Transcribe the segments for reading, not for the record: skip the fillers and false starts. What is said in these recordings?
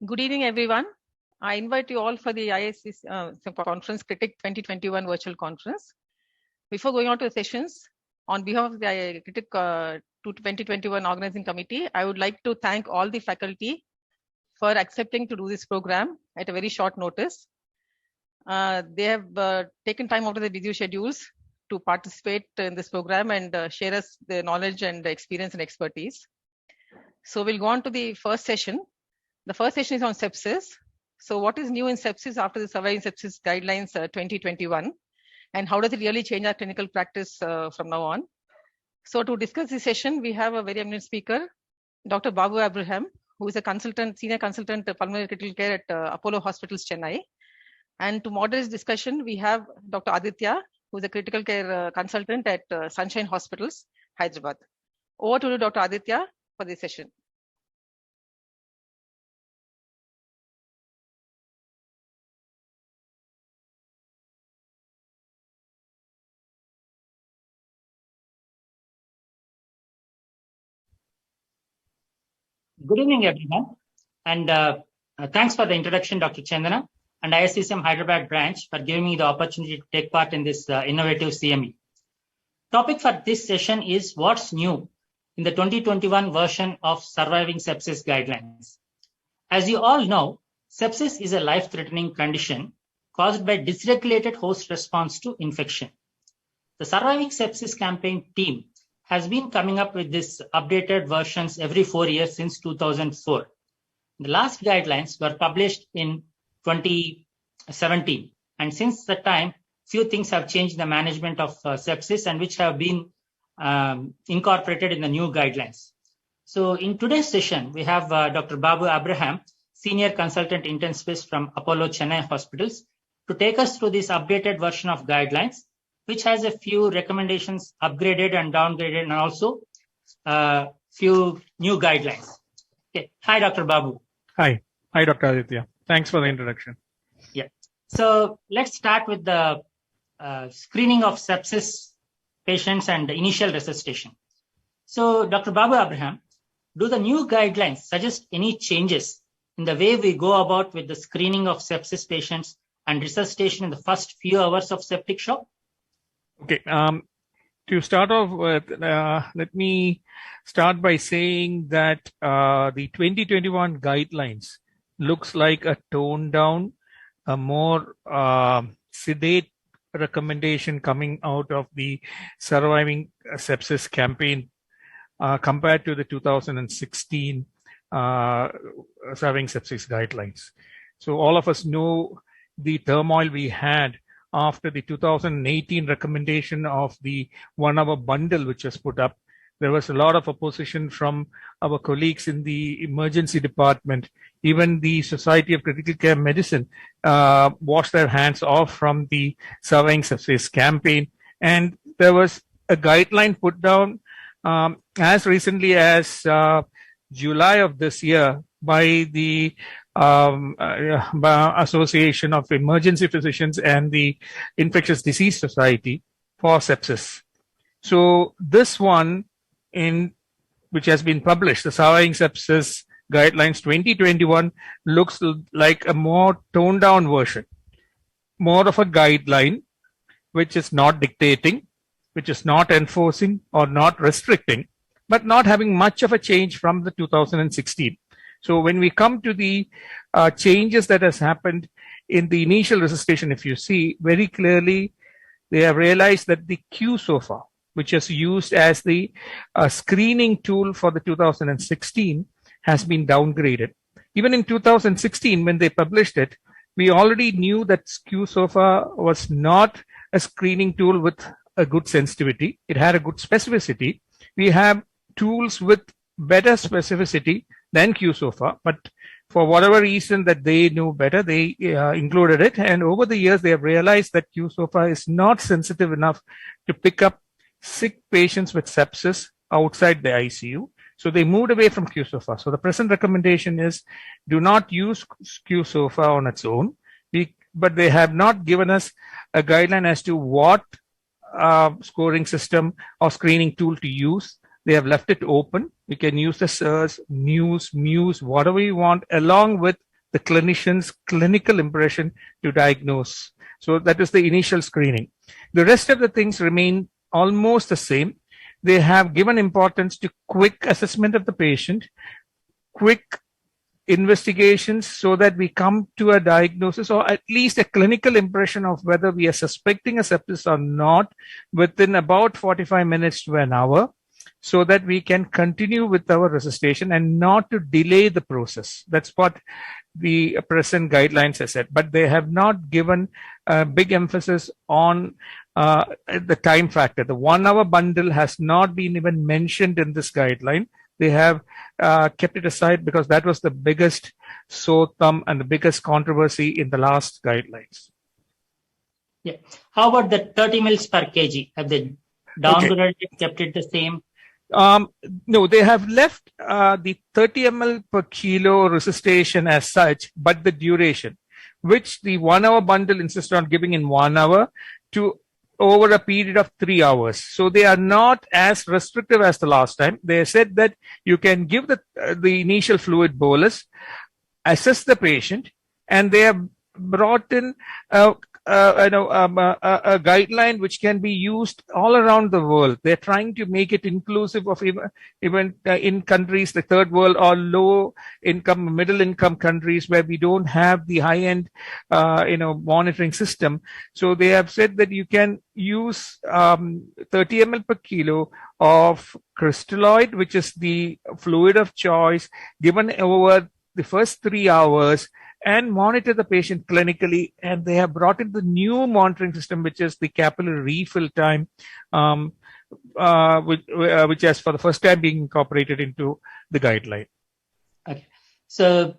Good evening, everyone. I invite you all for the ISC Conference Critic 2021 virtual conference. Before going on to the sessions, on behalf of the Critic 2021 organizing committee, I would like to thank all the faculty for accepting to do this program at a very short notice. They have taken time out of their busy schedules to participate in this program and share us their knowledge and experience and expertise. So we'll go on to the first session. The first session is on sepsis. So what is new in sepsis after the Surviving Sepsis Guidelines 2021? And how does it really change our clinical practice from now on? So to discuss this session, we have a very eminent speaker, Dr. Babu Abraham, who is a senior consultant pulmonary critical care at Apollo Hospitals, Chennai. And to moderate this discussion, we have Dr. Aditya, who is a critical care consultant at Sunshine Hospitals, Hyderabad. Over to you, Dr. Aditya, for this session. Good evening, everyone. And thanks for the introduction, Dr. Chandana and ISCCM Hyderabad branch for giving me the opportunity to take part in this innovative CME. Topic for this session is what's new in the 2021 version of Surviving Sepsis Guidelines. As you all know, sepsis is a life-threatening condition caused by dysregulated host response to infection. The Surviving Sepsis campaign team has been coming up with this updated versions every 4 years since 2004. The last guidelines were published in 2017. And since that time, few things have changed in the management of sepsis and which have been incorporated in the new guidelines. So in today's session, we have Dr. Babu Abraham, Senior Consultant Intensivist from Apollo Chennai Hospitals, to take us through this updated version of guidelines, which has a few recommendations upgraded and downgraded, and also few new guidelines. Okay. Hi, Dr. Babu. Hi, Dr. Aditya. Thanks for the introduction. Yeah. So let's start with the screening of sepsis patients and the initial resuscitation. So, Dr. Babu Abraham, do the new guidelines suggest any changes in the way we go about with the screening of sepsis patients and resuscitation in the first few hours of septic shock? Okay, to start off with, let me start by saying that the 2021 guidelines looks like a toned down, a more sedate recommendation coming out of the Surviving Sepsis campaign compared to the 2016 Surviving Sepsis guidelines. So all of us know the turmoil we had after the 2018 recommendation of the 1 hour bundle, which was put up. There was a lot of opposition from our colleagues in the emergency department. Even the Society of Critical Care Medicine washed their hands off from the Surviving Sepsis campaign. And there was a guideline put down as recently as July of this year by the Association of Emergency Physicians and the Infectious Disease Society for sepsis. So this one, which has been published, the Surviving Sepsis Guidelines 2021, looks like a more toned down version, more of a guideline, which is not dictating, which is not enforcing or not restricting, but not having much of a change from the 2016. So when we come to the changes that has happened in the initial resuscitation, if you see very clearly, they have realized that the qSOFA, which is used as the screening tool for the 2016, has been downgraded. Even in 2016, when they published it, we already knew that qSOFA was not a screening tool with a good sensitivity. It had a good specificity. We have tools with better specificity than qSOFA, but for whatever reason that they knew better, they included it. And over the years, they have realized that qSOFA is not sensitive enough to pick up sick patients with sepsis outside the ICU. So they moved away from qSOFA. So the present recommendation is do not use qSOFA on its own, but they have not given us a guideline as to what scoring system or screening tool to use. They have left it open. We can use the SIRS, News, Muse, whatever you want, along with the clinician's clinical impression to diagnose. So that is the initial screening. The rest of the things remain almost the same. They have given importance to quick assessment of the patient, quick investigations so that we come to a diagnosis or at least a clinical impression of whether we are suspecting a sepsis or not within about 45 minutes to an hour, so that we can continue with our resuscitation and not to delay the process. That's what the present guidelines have said, but they have not given a big emphasis on the time factor. The 1 hour bundle has not been even mentioned in this guideline. They have kept it aside because that was the biggest sore thumb and the biggest controversy in the last guidelines. Yeah. How about the 30 mils per kg? Have they downgraded, kept it the same? No, they have left the 30 ml per kilo resuscitation as such, but the duration, which the 1 hour bundle insists on giving in 1 hour to over a period of 3 hours. So they are not as restrictive as the last time. They said that you can give the initial fluid bolus, assess the patient, and they have brought in a guideline which can be used all around the world. They're trying to make it inclusive of even in countries, the third world or low income, middle income countries where we don't have the high end, monitoring system. So they have said that you can use 30 ml per kilo of crystalloid, which is the fluid of choice, given over the first 3 hours, and monitor the patient clinically. And they have brought in the new monitoring system, which is the capillary refill time, which has for the first time being incorporated into the guideline. Okay. So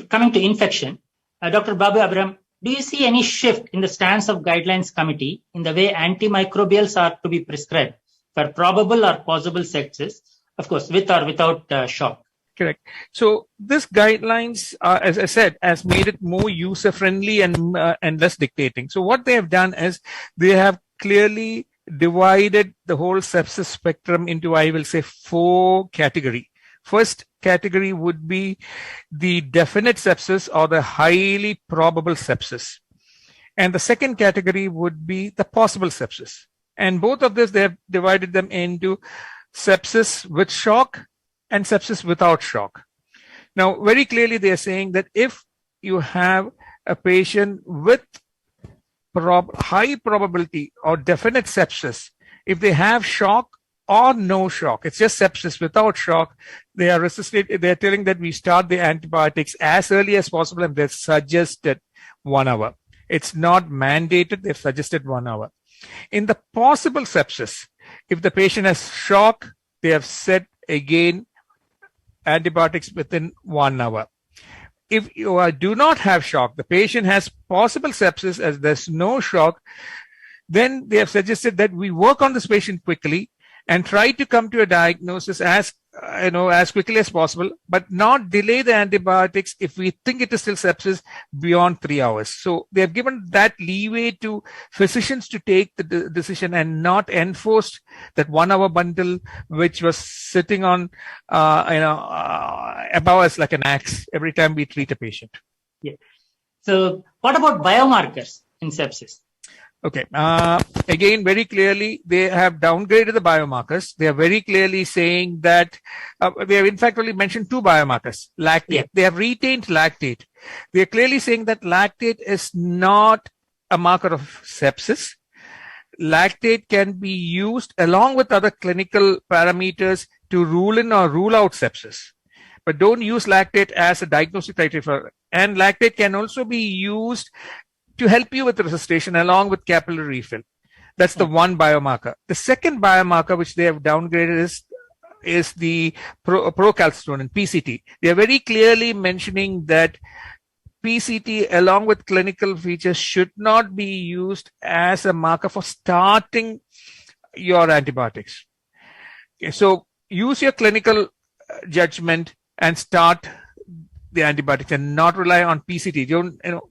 coming to infection, Dr. Babu Abram, do you see any shift in the stance of guidelines committee in the way antimicrobials are to be prescribed for probable or possible sepsis, of course, with or without shock? Correct. So this guidelines, as I said, has made it more user-friendly and less dictating. So what they have done is they have clearly divided the whole sepsis spectrum into, I will say, 4 categories. First category would be the definite sepsis or the highly probable sepsis. And the second category would be the possible sepsis. And both of this, they have divided them into sepsis with shock and sepsis without shock. Now, very clearly, they are saying that if you have a patient with high probability or definite sepsis, if they have shock or no shock, it's just sepsis without shock, they are telling that we start the antibiotics as early as possible, and they've suggested 1 hour. It's not mandated, they've suggested 1 hour. In the possible sepsis, if the patient has shock, they have said again antibiotics within 1 hour. If you do not have shock, the patient has possible sepsis as there's no shock, then they have suggested that we work on this patient quickly and try to come to a diagnosis as quickly as possible, but not delay the antibiotics if we think it is still sepsis beyond 3 hours. So they have given that leeway to physicians to take the decision and not enforced that 1 hour bundle, which was sitting on, above us like an axe every time we treat a patient. Yeah. So what about biomarkers in sepsis? Okay. Again, very clearly, they have downgraded the biomarkers. They are very clearly saying that they have in fact only mentioned 2 biomarkers, lactate. Yeah. They have retained lactate. They are clearly saying that lactate is not a marker of sepsis. Lactate can be used along with other clinical parameters to rule in or rule out sepsis. But don't use lactate as a diagnostic criteria. And lactate can also be used to help you with resuscitation along with capillary refill. That's the one biomarker. The second biomarker which they have downgraded is the procalcitonin, PCT. They are very clearly mentioning that PCT along with clinical features should not be used as a marker for starting your antibiotics. Okay, so use your clinical judgment and start the antibiotics and not rely on PCT.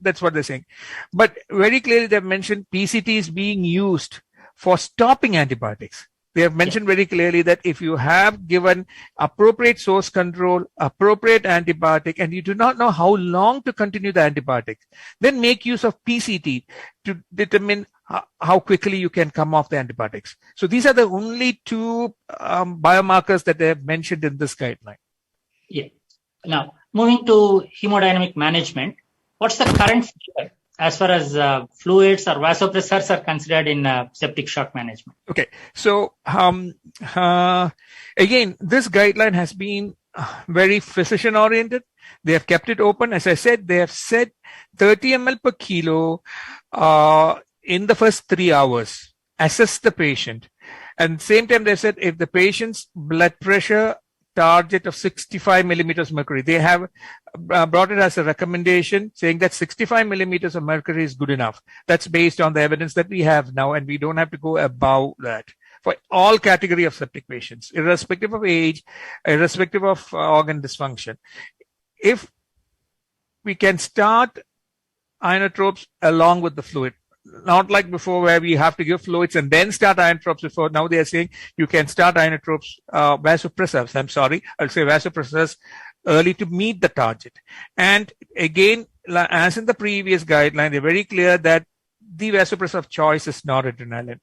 That's what they're saying. But very clearly they've mentioned PCT is being used for stopping antibiotics. They have mentioned very clearly that if you have given appropriate source control, appropriate antibiotic, and you do not know how long to continue the antibiotic, then make use of PCT to determine how quickly you can come off the antibiotics. So these are the only two biomarkers that they have mentioned in this guideline. Yeah. Now, moving to hemodynamic management, what's the current figure as far as fluids or vasopressors are considered in septic shock management? Okay, so again, this guideline has been very physician oriented. They have kept it open. As I said, they have said 30 ml per kilo in the first 3 hours. Assess the patient. And same time, they said if the patient's blood pressure target of 65 millimeters mercury, they have brought it as a recommendation saying that 65 millimeters of mercury is good enough. That's based on the evidence that we have now, and we don't have to go above that for all category of septic patients, irrespective of age, irrespective of organ dysfunction. If we can start inotropes along with the fluid, not like before where we have to give fluids and then start inotropes before. Now they are saying you can start inotropes, vasopressors. I'm sorry, I'll say vasopressors early to meet the target. And again, as in the previous guideline, they're very clear that the vasopressor of choice is noradrenaline.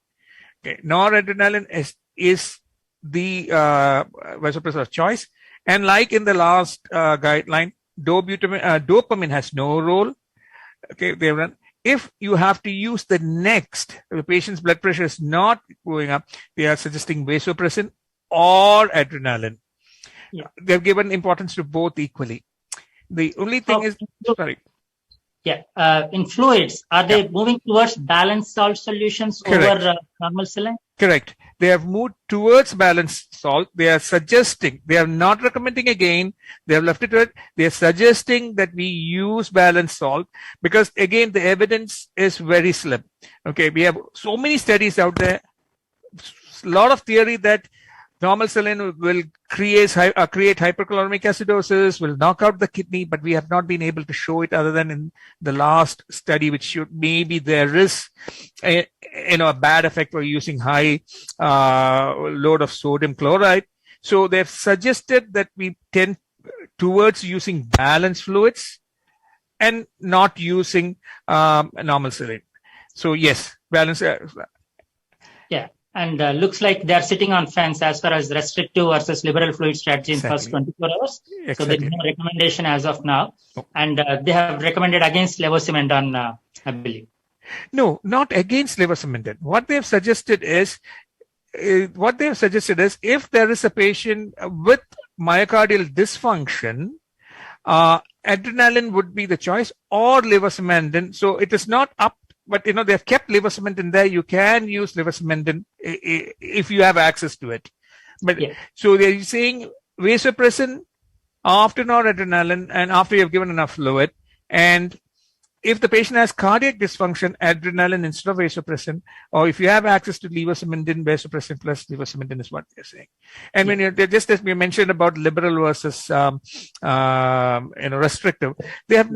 Okay, noradrenaline is the vasopressor of choice. And like in the last guideline, dopamine has no role. Okay, they run. If you have to use the next, the patient's blood pressure is not going up, they are suggesting vasopressin or adrenaline. Yeah. They've given importance to both equally. The only thing is, sorry. Yeah, in fluids, are they moving towards balanced salt solutions over normal saline? Correct. They have moved towards balanced salt. They are suggesting, they are not recommending again, they have left it to it. They are suggesting that we use balanced salt because again, the evidence is very slim. Okay. We have so many studies out there, a lot of theory that normal saline will create hyperchloremic acidosis, will knock out the kidney, but we have not been able to show it other than in the last study, which showed maybe there is a bad effect for using high load of sodium chloride. So they've suggested that we tend towards using balanced fluids and not using normal saline. So yes, balance. Yeah. And looks like they're sitting on fence as far as restrictive versus liberal fluid strategy in first 24 hours. Exactly. So there's no recommendation as of now. Oh. And they have recommended against levosimendan, I believe. No, not against levosimendan. What they have suggested is, if there is a patient with myocardial dysfunction, adrenaline would be the choice or levosimendan. So it is not up. But, they've kept levosimendan there. You can use levosimendan if you have access to it. But So they're saying vasopressin after noradrenaline and after you've given enough fluid. And if the patient has cardiac dysfunction, adrenaline instead of vasopressin, or if you have access to levosimendan, vasopressin plus levosimendan is what they're saying. And when just as we mentioned about liberal versus restrictive, they have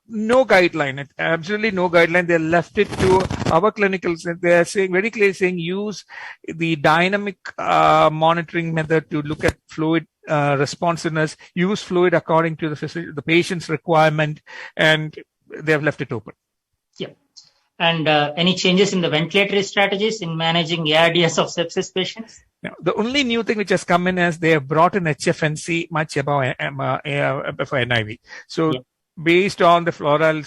no guideline, absolutely no guideline. They left it to our clinicals. They're saying very clearly saying use the dynamic monitoring method to look at fluid responsiveness, use fluid according to the patient's requirement, and they have left it open. Yeah. And any changes in the ventilatory strategies in managing ARDS of sepsis patients? Now, the only new thing which has come in is they have brought in HFNC much above NIV. So based on the floral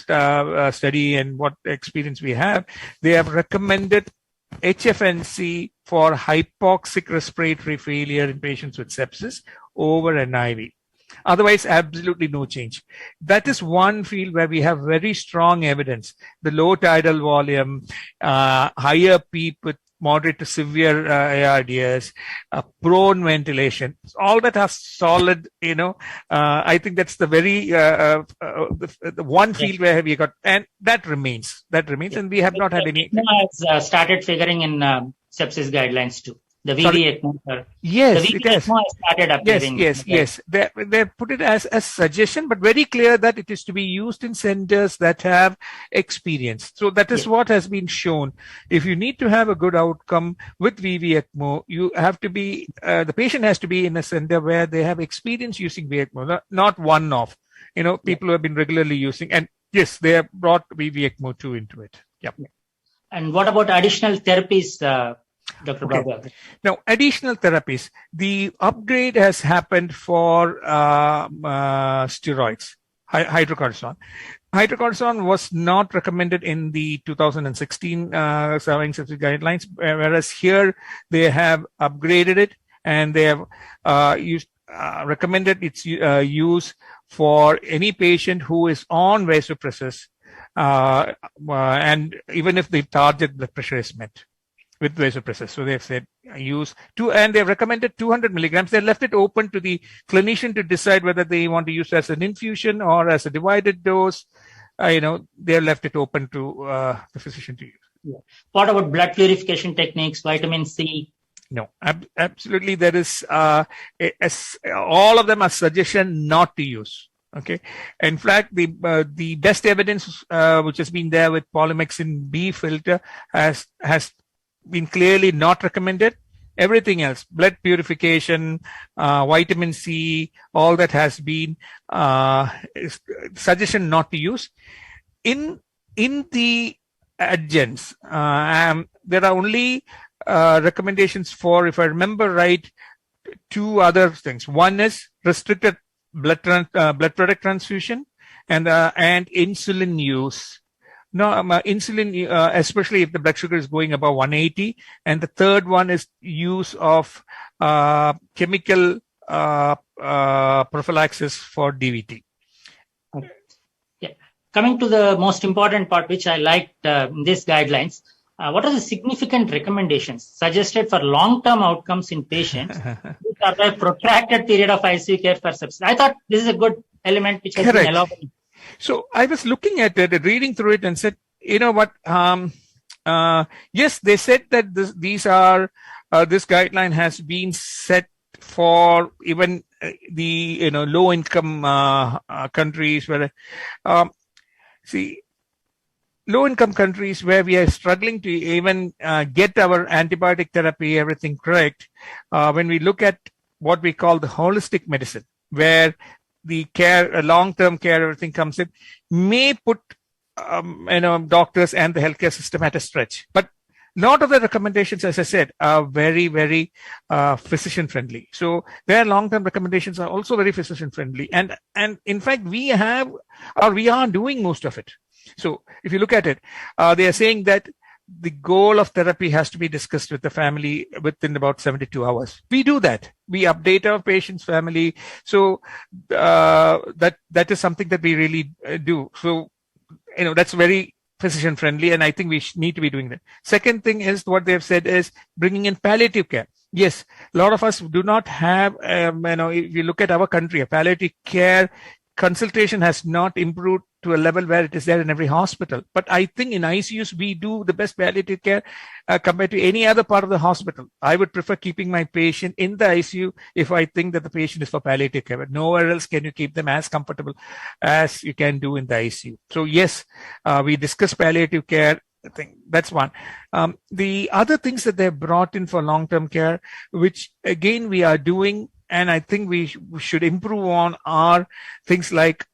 study and what experience we have, they have recommended HFNC for hypoxic respiratory failure in patients with sepsis over NIV. Otherwise, absolutely no change. That is one field where we have very strong evidence. The low tidal volume, higher PEEP with moderate to severe ARDS, prone ventilation, all that has solid, I think that's the very, the one field where we got, and that remains, and we have not had any. Has started figuring in sepsis guidelines too. The Sorry? VV ECMO, sir. Yes, The it VV has. ECMO has started appearing. Yes. They put it as a suggestion, but very clear that it is to be used in centers that have experience. So that is Yes. what has been shown. If you need to have a good outcome with VV ECMO, you have to be, the patient has to be in a center where they have experience using VV ECMO, not one-off. People who have been regularly using, and yes, they have brought VV ECMO 2 into it. Yep. And what about additional therapies, Dr. Okay. Babu? Now, additional therapies. The upgrade has happened for steroids, hydrocortisone. Hydrocortisone was not recommended in the 2016 surviving sepsis guidelines, whereas here they have upgraded it and they have recommended its use for any patient who is on vasopressors, and even if the target blood pressure is met with vasopressors. So they've said use and they've recommended 200 milligrams. They left it open to the clinician to decide whether they want to use as an infusion or as a divided dose. They left it open to the physician to use. Yeah. What about blood purification techniques, vitamin C? No, absolutely. There is all of them are suggestion not to use. Okay. In fact, the best evidence which has been there with polymyxin B filter has been clearly not recommended. Everything else, blood purification, vitamin C, all that has been suggestion not to use. In the adjuncts, there are only recommendations for, if I remember right, 2 other things. One is restricted blood product transfusion and insulin use. No, insulin, especially if the blood sugar is going above 180. And the third one is use of chemical prophylaxis for DVT. Yeah. Coming to the most important part, which I liked in these guidelines, what are the significant recommendations suggested for long-term outcomes in patients who survive protracted period of ICU care for sepsis? I thought this is a good element which has been elaborated. So I was looking at it, reading through it, and said, what? Yes, they said that this guideline has been set for even the low-income countries where low-income countries where we are struggling to even get our antibiotic therapy, everything correct. When we look at what we call the holistic medicine, where the care, long-term care, everything comes in, may put doctors and the healthcare system at a stretch. But a lot of the recommendations, as I said, are very, very physician-friendly. So their long-term recommendations are also very physician-friendly, and in fact, we are doing most of it. So if you look at it, they are saying that the goal of therapy has to be discussed with the family within about 72 hours. We do that. We update our patient's family. So that is something that we really do. So, that's very physician friendly, and I think we need to be doing that. Second thing is what they've said is bringing in palliative care. Yes, a lot of us do not have, if you look at our country, a palliative care consultation has not improved to a level where it is there in every hospital. But I think in ICUs, we do the best palliative care compared to any other part of the hospital. I would prefer keeping my patient in the ICU if I think that the patient is for palliative care. But nowhere else can you keep them as comfortable as you can do in the ICU. So yes, we discuss palliative care. I think that's one. The other things that they've brought in for long-term care, which again we are doing, and I think we should improve on, are things like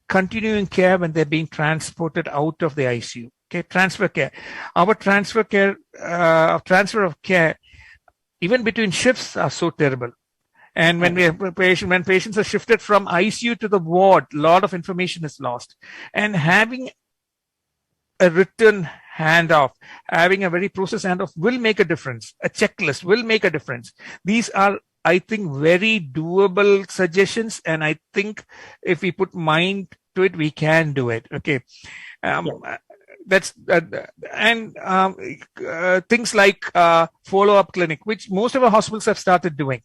continuing care when they're being transported out of the ICU. Okay, transfer care. Our transfer of care, even between shifts, are so terrible. And when when patients are shifted from ICU to the ward, a lot of information is lost. And having a written handoff, having a very process handoff will make a difference. A checklist will make a difference. These are, I think, very doable suggestions, and I think if we put mind to it, we can do it. Okay, that's things like follow-up clinic, which most of our hospitals have started doing.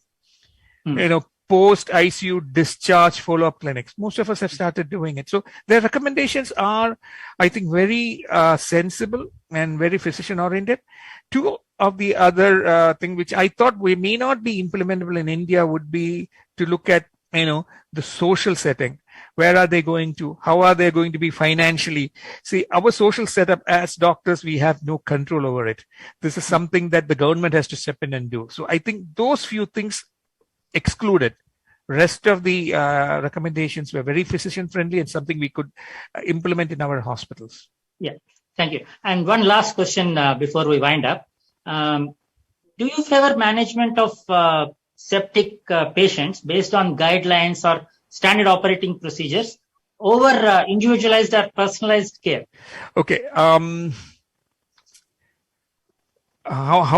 Post ICU discharge follow-up clinics. Most of us have started doing it. So their recommendations are, I think, very sensible and very physician-oriented. 2 of the other thing which I thought we may not be implementable in India would be to look at, the social setting. Where are they going to? How are they going to be financially? See, our social setup as doctors, we have no control over it. This is something that the government has to step in and do. So I think those few things excluded. Rest of the recommendations were very physician friendly and something we could implement in our hospitals. Yeah, thank you. And one last question before we wind up. Do you favor management of septic patients based on guidelines or standard operating procedures over individualized or personalized care? Okay. How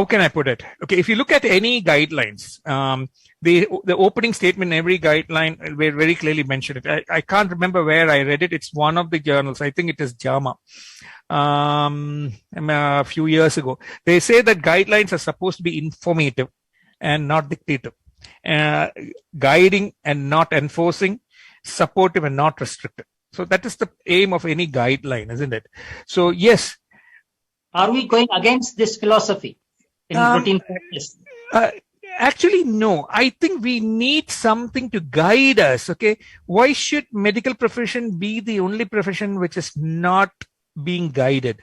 can I put it? Okay, if you look at any guidelines, the opening statement in every guideline were very clearly mentioned it. I can't remember where I read it. It's one of the journals. I think it is JAMA. A few years ago, they say that guidelines are supposed to be informative and not dictative, guiding and not enforcing, supportive and not restrictive. So that is the aim of any guideline, isn't it? So yes. Are we going against this philosophy in routine practice? Actually, no. I think we need something to guide us. Okay. Why should medical profession be the only profession which is not being guided?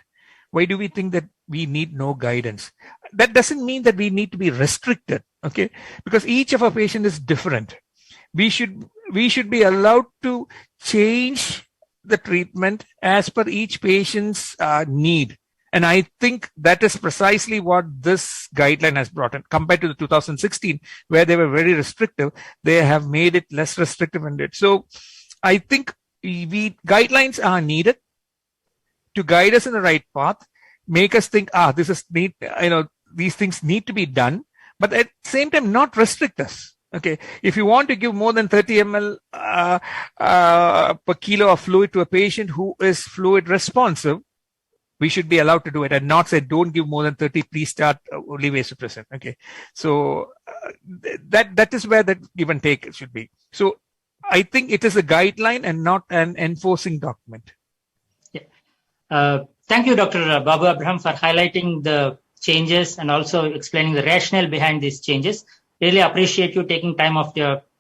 Why do we think that we need no guidance? That doesn't mean that we need to be restricted. Okay. Because each of our patients is different. We should be allowed to change the treatment as per each patient's need. And I think that is precisely what this guideline has brought in. Compared to the 2016, where they were very restrictive, they have made it less restrictive in it. So I think guidelines are needed to guide us in the right path, make us think, this is neat, these things need to be done, but at the same time, not restrict us. Okay. If you want to give more than 30 ml per kilo of fluid to a patient who is fluid responsive, we should be allowed to do it and not say, don't give more than 30, please start only vasopressin. Okay. So that is where that give and take should be. So I think it is a guideline and not an enforcing document. Yeah. Thank you, Dr. Babu Abraham, for highlighting the changes and also explaining the rationale behind these changes. Really appreciate you taking time out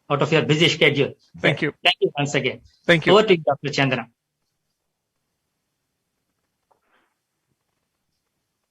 of your busy schedule. Thank you. Thank you once again. Thank you. Over to you, Dr. Chandana.